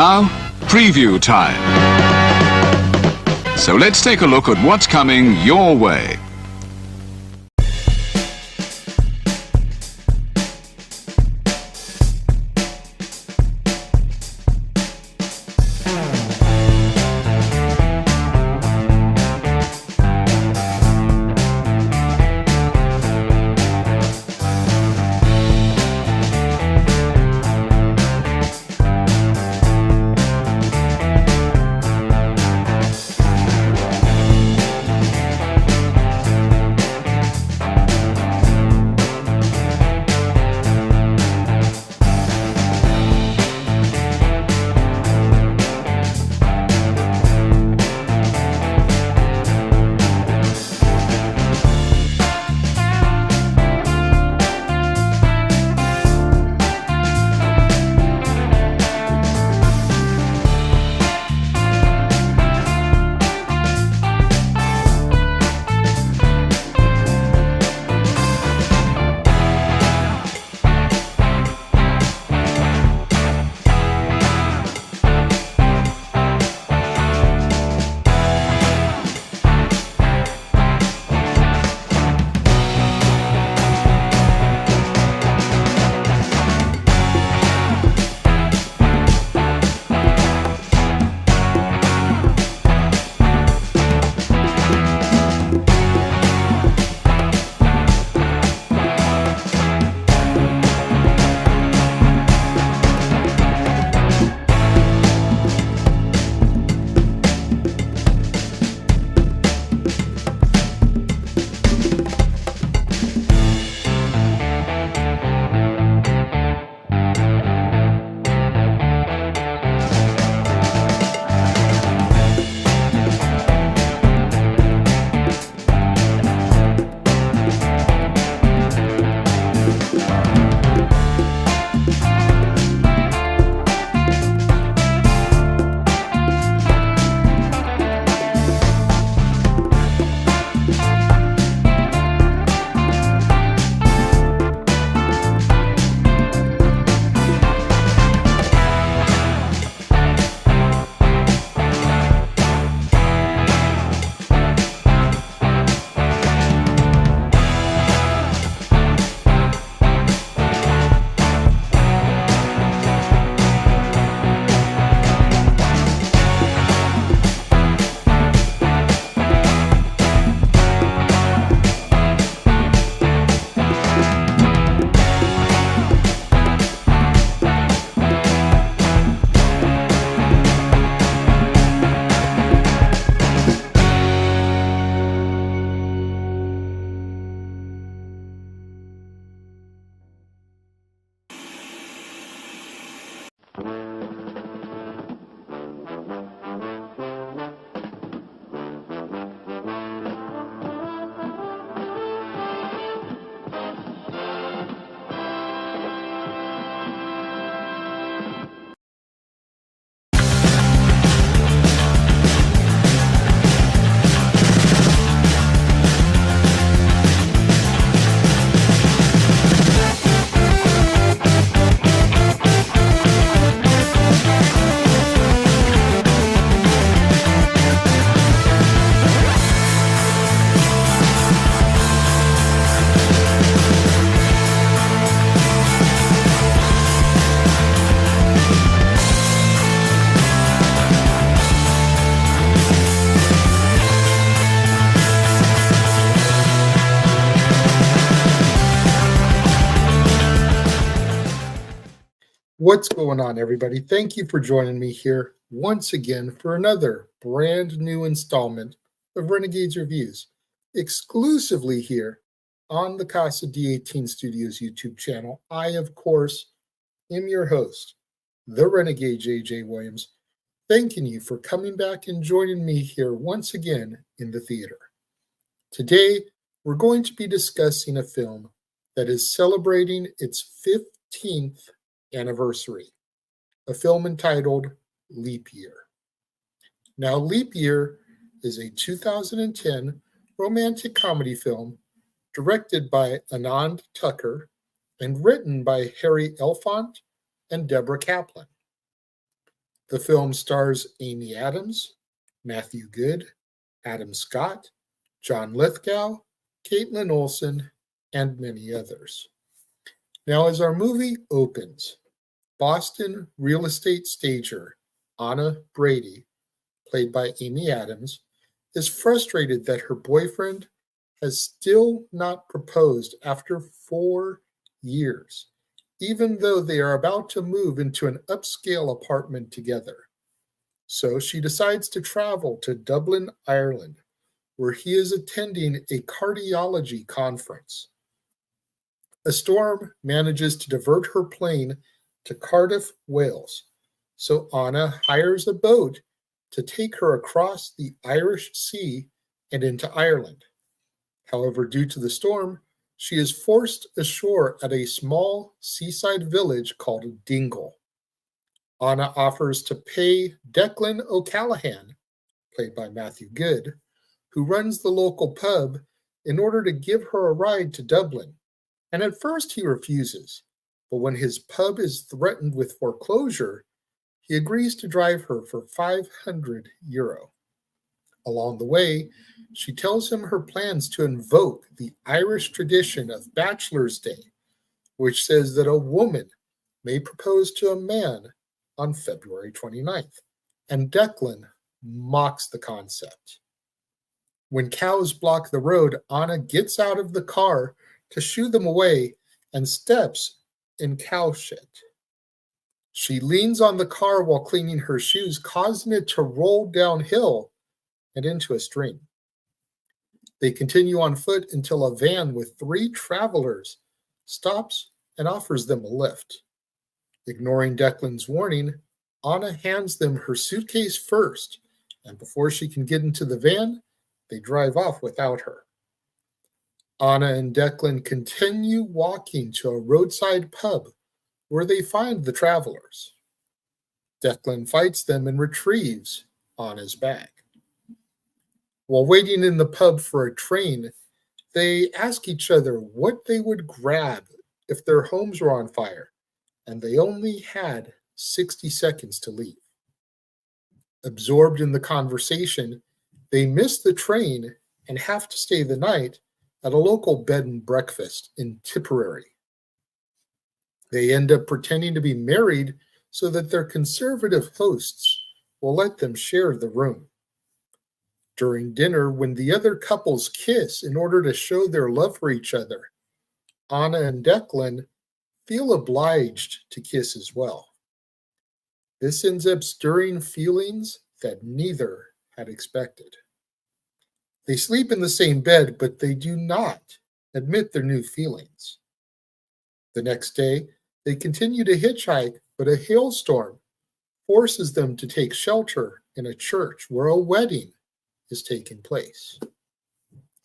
Now, preview time. So let's take a look at what's coming your way. What's going on, everybody? Thank you for joining me here once again for another brand new installment of Renegades Reviews, exclusively here on the Casa D18 Studios YouTube channel. I, of course, am your host, the Renegade J.J. Williams, thanking you for coming back and joining me here once again in the theater. Today, we're going to be discussing a film that is celebrating its 15th anniversary, a film entitled Leap Year. Now, Leap Year is a 2010 romantic comedy film directed by Anand Tucker and written by Harry Elfont and Deborah Kaplan. The film stars Amy Adams, Matthew Goode, Adam Scott, John Lithgow, Caitlin Olsen, and many others. Now, as our movie opens, Boston real estate stager Anna Brady, played by Amy Adams, is frustrated that her boyfriend has still not proposed after 4 years, even though they are about to move into an upscale apartment together. So she decides to travel to Dublin, Ireland, where he is attending a cardiology conference. A storm manages to divert her plane to Cardiff, Wales, so Anna hires a boat to take her across the Irish Sea and into Ireland. However, due to the storm, she is forced ashore at a small seaside village called Dingle. Anna offers to pay Declan O'Callaghan, played by Matthew Goode, who runs the local pub, in order to give her a ride to Dublin. And at first he refuses, but when his pub is threatened with foreclosure, he agrees to drive her for €500. Along the way, she tells him her plans to invoke the Irish tradition of Bachelor's Day, which says that a woman may propose to a man on February 29th, and Declan mocks the concept. When cows block the road, Anna gets out of the car to shoo them away and steps in cow shit. She leans on the car while cleaning her shoes, causing it to roll downhill and into a stream. They continue on foot until a van with 3 travelers stops and offers them a lift. Ignoring Declan's warning, Anna hands them her suitcase first, and before she can get into the van, they drive off without her. Anna and Declan continue walking to a roadside pub where they find the travelers. Declan fights them and retrieves Anna's bag. While waiting in the pub for a train, they ask each other what they would grab if their homes were on fire, and they only had 60 seconds to leave. Absorbed in the conversation, they miss the train and have to stay the night at a local bed and breakfast in Tipperary. They end up pretending to be married so that their conservative hosts will let them share the room. During dinner, when the other couples kiss in order to show their love for each other, Anna and Declan feel obliged to kiss as well. This ends up stirring feelings that neither had expected. They sleep in the same bed, but they do not admit their new feelings. The next day, they continue to hitchhike, but a hailstorm forces them to take shelter in a church where a wedding is taking place.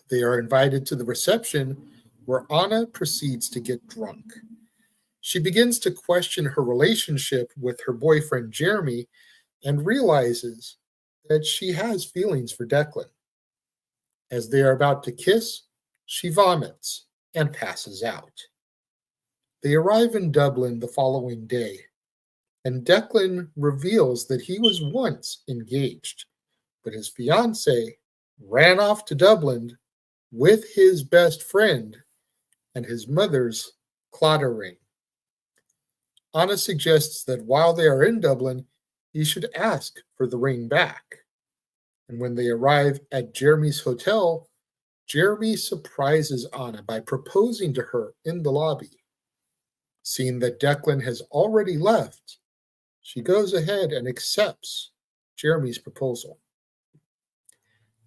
They are invited to the reception, where Anna proceeds to get drunk. She begins to question her relationship with her boyfriend Jeremy and realizes that she has feelings for Declan. As they are about to kiss, she vomits and passes out. They arrive in Dublin the following day, and Declan reveals that he was once engaged, but his fiancée ran off to Dublin with his best friend and his mother's Claddagh ring. Anna suggests that while they are in Dublin, he should ask for the ring back. And when they arrive at Jeremy's hotel, Jeremy surprises Anna by proposing to her in the lobby. Seeing that Declan has already left, she goes ahead and accepts Jeremy's proposal.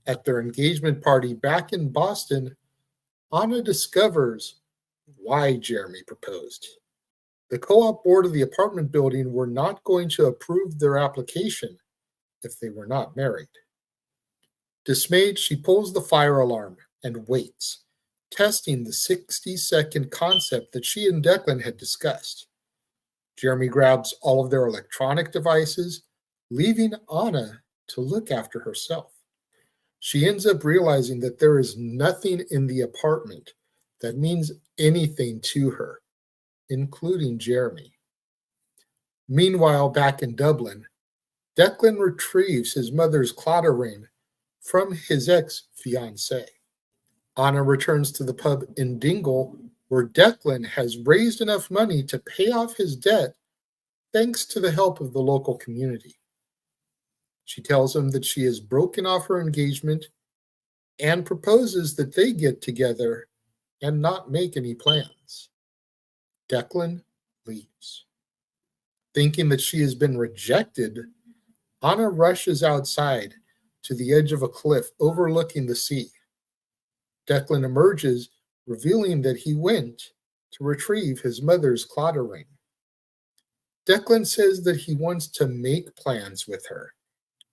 At their engagement party back in Boston, Anna discovers why Jeremy proposed. The co-op board of the apartment building were not going to approve their application if they were not married. Dismayed, she pulls the fire alarm and waits, testing the 60-second concept that she and Declan had discussed. Jeremy grabs all of their electronic devices, leaving Anna to look after herself. She ends up realizing that there is nothing in the apartment that means anything to her, including Jeremy. Meanwhile, back in Dublin, Declan retrieves his mother's claddagh ring from his ex-fiancée. Anna returns to the pub in Dingle, where Declan has raised enough money to pay off his debt thanks to the help of the local community. She tells him that she has broken off her engagement and proposes that they get together and not make any plans. Declan leaves. Thinking that she has been rejected, Anna rushes outside to the edge of a cliff overlooking the sea. Declan emerges, revealing that he went to retrieve his mother's claddagh ring. Declan says that he wants to make plans with her,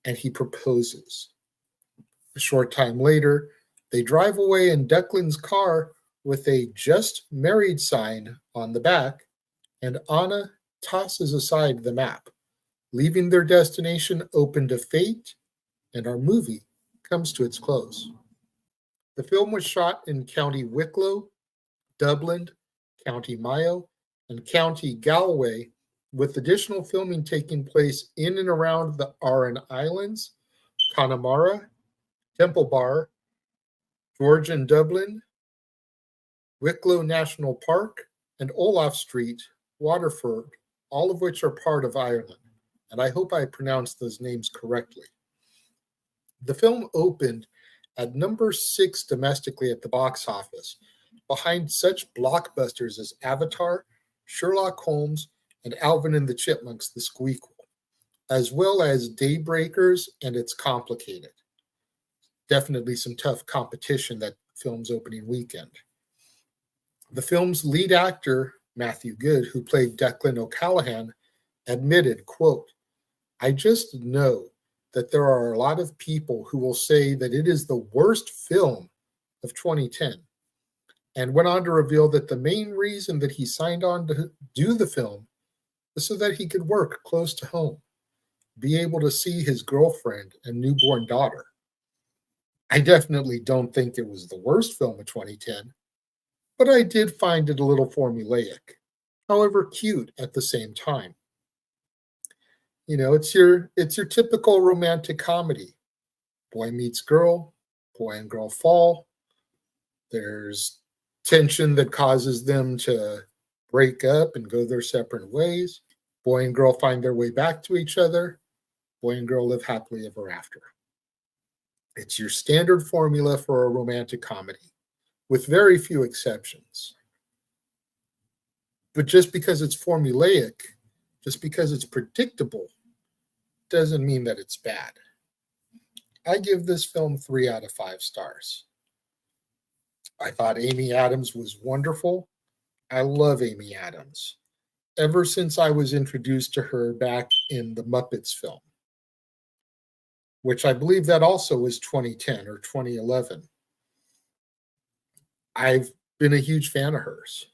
and he proposes. A short time later, they drive away in Declan's car with a "just married" sign on the back, and Anna tosses aside the map, leaving their destination open to fate, and our movie comes to its close. The film was shot in County Wicklow, Dublin, County Mayo, and County Galway, with additional filming taking place in and around the Aran Islands, Connemara, Temple Bar, Georgian Dublin, Wicklow National Park, and Olaf Street, Waterford, all of which are part of Ireland. And I hope I pronounced those names correctly. The film opened at number 6 domestically at the box office, behind such blockbusters as Avatar, Sherlock Holmes, and Alvin and the Chipmunks, the Squeakquel, as well as Daybreakers and It's Complicated. Definitely some tough competition that film's opening weekend. The film's lead actor, Matthew Goode, who played Declan O'Callaghan, admitted, quote, "I just know that there are a lot of people who will say that it is the worst film of 2010, and went on to reveal that the main reason that he signed on to do the film was so that he could work close to home, be able to see his girlfriend and newborn daughter. I definitely don't think it was the worst film of 2010, but I did find it a little formulaic, however cute at the same time. You know, it's your typical romantic comedy. Boy meets girl, boy and girl fall. There's tension that causes them to break up and go their separate ways. Boy and girl find their way back to each other. Boy and girl live happily ever after. It's your standard formula for a romantic comedy, with very few exceptions. But just because it's formulaic, just because it's predictable, doesn't mean that it's bad. I give this film 3 out of 5 stars. I thought Amy Adams was wonderful. I love Amy Adams, ever since I was introduced to her back in the Muppets film, which I believe that also was 2010 or 2011. I've been a huge fan of hers.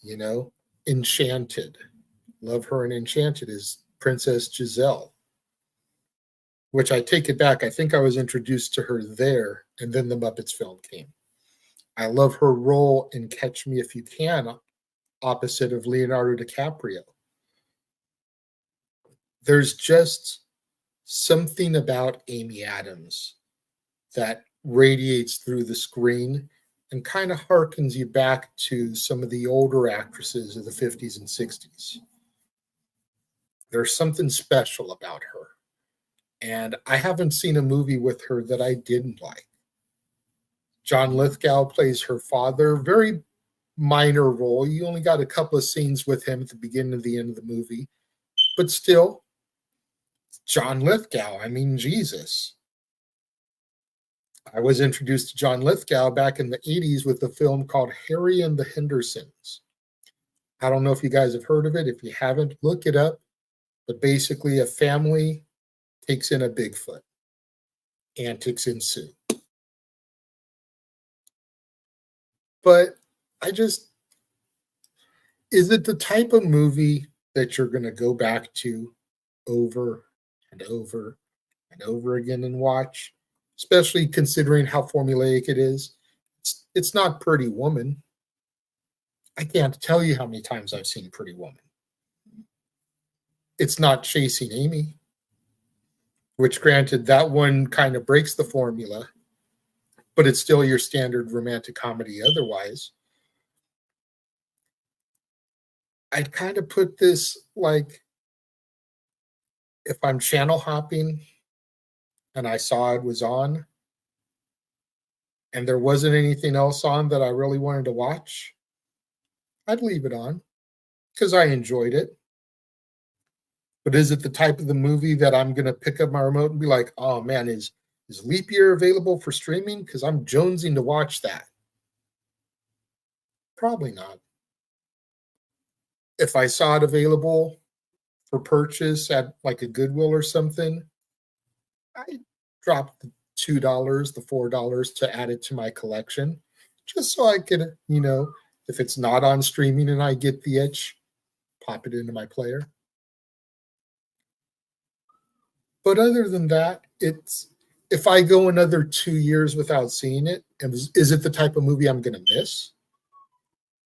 You know, Enchanted. Love her in Enchanted as Princess Giselle, which I take it back. I think I was introduced to her there, and then the Muppets film came. I love her role in Catch Me If You Can, opposite of Leonardo DiCaprio. There's just something about Amy Adams that radiates through the screen and kind of harkens you back to some of the older actresses of the 50s and 60s. There's something special about her. And I haven't seen a movie with her that I didn't like. John Lithgow plays her father, very minor role. You only got a couple of scenes with him at the beginning and the end of the movie. But still, John Lithgow, I mean, Jesus. I was introduced to John Lithgow back in the 80s with a film called Harry and the Hendersons. I don't know if you guys have heard of it. If you haven't, look it up. But basically, a family takes in a Bigfoot. Antics ensue. But is it the type of movie that you're going to go back to over and over and over again and watch? Especially considering how formulaic it is. It's not Pretty Woman. I can't tell you how many times I've seen Pretty Woman. It's not Chasing Amy. which granted that one kind of breaks the formula, but it's still your standard romantic comedy otherwise. I'd kind of put this like if I'm channel hopping and I saw it was on and there wasn't anything else on that I really wanted to watch, I'd leave it on because I enjoyed it. But is it the type of the movie that I'm going to pick up my remote and be like, oh man, is Leap Year available for streaming? Because I'm jonesing to watch that. Probably not. If I saw it available for purchase at like a Goodwill or something, I dropped the $2, the $4 to add it to my collection, just so I could, if it's not on streaming and I get the itch, pop it into my player. But other than that, it's if I go another 2 years without seeing it, is it the type of movie I'm going to miss?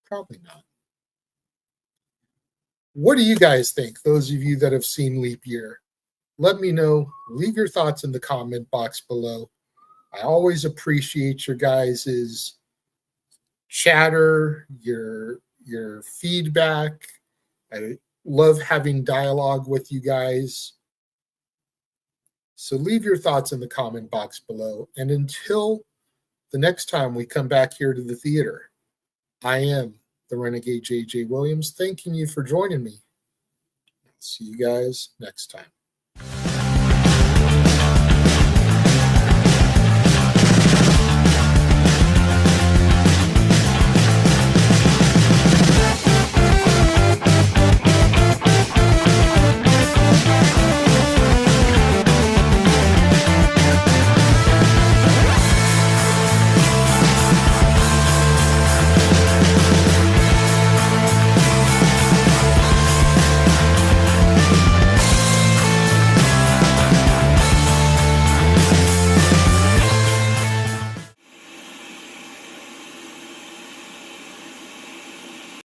Probably not. What do you guys think? Those of you that have seen Leap Year, let me know. Leave your thoughts in the comment box below. I always appreciate your guys' chatter, your feedback. I love having dialogue with you guys. So leave your thoughts in the comment box below. And until the next time we come back here to the theater, I am the Renegade J.J. Williams, thanking you for joining me. See you guys next time.